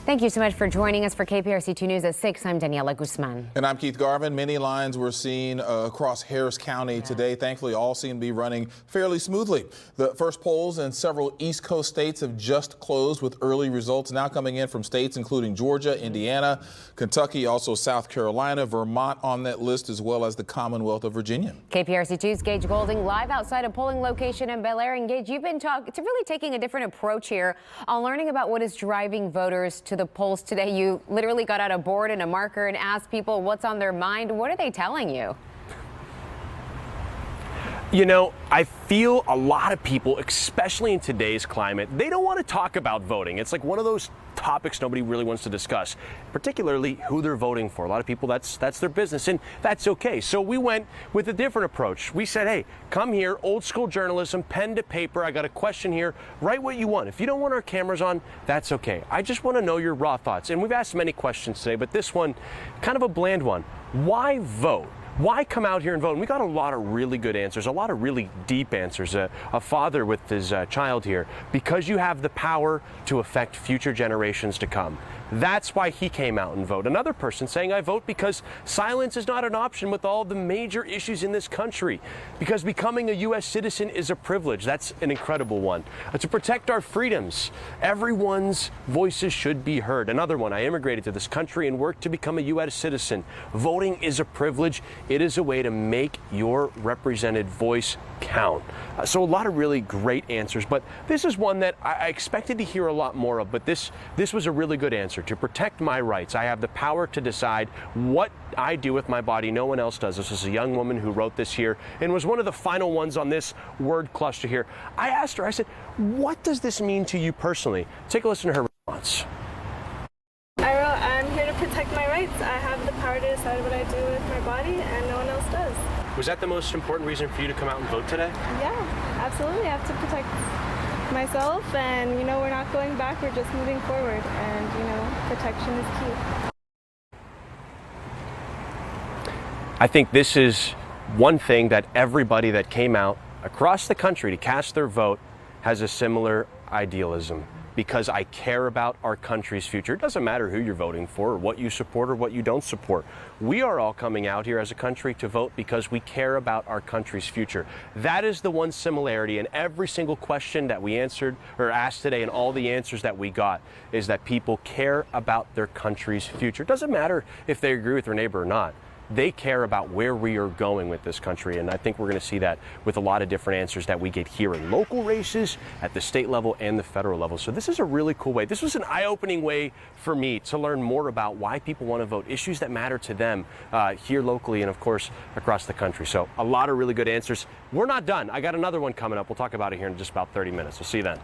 Thank you so much for joining us for KPRC 2 News at 6. I'm Daniela Guzman. And I'm Keith Garvin. Many lines were seen across Harris County today. Thankfully, all seem to be running fairly smoothly. The first polls in several East Coast states have just closed, with early results now coming in from states including Georgia, Indiana, Kentucky, also South Carolina, Vermont on that list, as well as the Commonwealth of Virginia. KPRC 2's Gage Goulding live outside a polling location in Bellaire. And Gage, you've been really taking a different approach here on learning about what is driving voters to the polls today. You literally got out a board and a marker and asked people what's on their mind. What are they telling you? You know, I feel a lot of people, especially in today's climate, they don't want to talk about voting. It's like one of those topics nobody really wants to discuss, particularly who they're voting for. A lot of people, that's their business, and that's okay. So we went with a different approach. We said, hey, come here, old school journalism, pen to paper. I got a question here. Write what you want. If you don't want our cameras on, that's okay. I just want to know your raw thoughts. And we've asked many questions today, but this one, kind of a bland one. Why vote? Why come out here and vote? And we got a lot of really good answers, a lot of really deep answers. A father with his child here, because you have the power to affect future generations to come. That's why he came out and voted. Another person saying, I vote because silence is not an option with all the major issues in this country. Because becoming a U.S. citizen is a privilege. That's an incredible one. To protect our freedoms, everyone's voices should be heard. Another one, I immigrated to this country and worked to become a U.S. citizen. Voting is a privilege. It is a way to make your represented voice count. So a lot of really great answers, but this is one that I expected to hear a lot more of, but this was a really good answer. To protect my rights, I have the power to decide what I do with my body. No one else does. This is a young woman who wrote this here and was one of the final ones on this word cluster here. I asked her, I said, what does this mean to you personally? Take a listen to her response. I wrote, I'm here to protect my rights. I have the power to decide what I do with my body, and no one else does. Was that the most important reason for you to come out and vote today? Yeah, absolutely. I have to protect myself, and, you know, we're not going back, we're just moving forward, and, you know, protection is key. I think this is one thing that everybody that came out across the country to cast their vote has a similar idealism. Because I care about our country's future. It doesn't matter who you're voting for or what you support or what you don't support. We are all coming out here as a country to vote because we care about our country's future. That is the one similarity in every single question that we answered or asked today, and all the answers that we got is that people care about their country's future. It doesn't matter if they agree with their neighbor or not. They care about where we are going with this country, and I think we're going to see that with a lot of different answers that we get here in local races, at the state level and the federal level. So this is a really cool way. This was an eye-opening way for me to learn more about why people want to vote, issues that matter to them here locally and, of course, across the country. So a lot of really good answers. We're not done. I got another one coming up. We'll talk about it here in just about 30 minutes. We'll see you then.